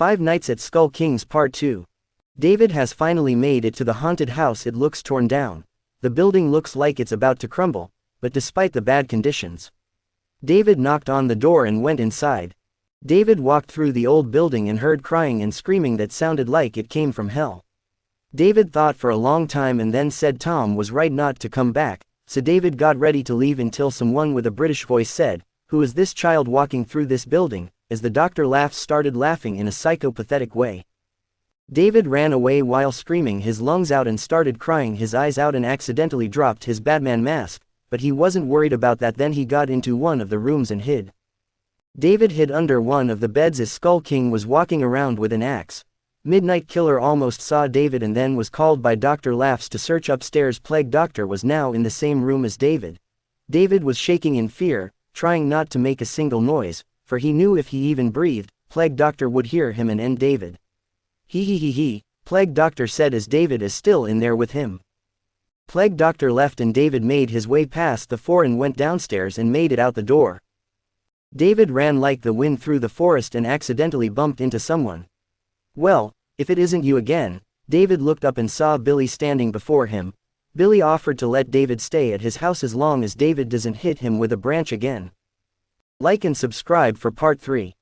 Five Nights at Skull Kings Part 2. David has finally made it to the haunted house. It looks torn down. The building looks like it's about to crumble, but despite the bad conditions, David knocked on the door and went inside. David walked through the old building and heard crying and screaming that sounded like it came from hell. David thought for a long time and then said Tom was right not to come back, so David got ready to leave until someone with a British voice said, "Who is this child walking through this building?" As the doctor started laughing in a psychopathetic way. David ran away while screaming his lungs out and started crying his eyes out and accidentally dropped his Batman mask, but he wasn't worried about that. Then he got into one of the rooms and hid. David hid under one of the beds as Skull King was walking around with an axe. Midnight Killer almost saw David and then was called by Dr. Laughs to search upstairs. Plague Doctor was now in the same room as David. David was shaking in fear, trying not to make a single noise, for he knew if he even breathed, Plague Doctor would hear him and end David. He, Plague Doctor said as David is still in there with him. Plague Doctor left and David made his way past the four and went downstairs and made it out the door. David ran like the wind through the forest and accidentally bumped into someone. "Well, if it isn't you again." David looked up and saw Billy standing before him. Billy offered to let David stay at his house as long as David doesn't hit him with a branch again. Like and subscribe for part 3.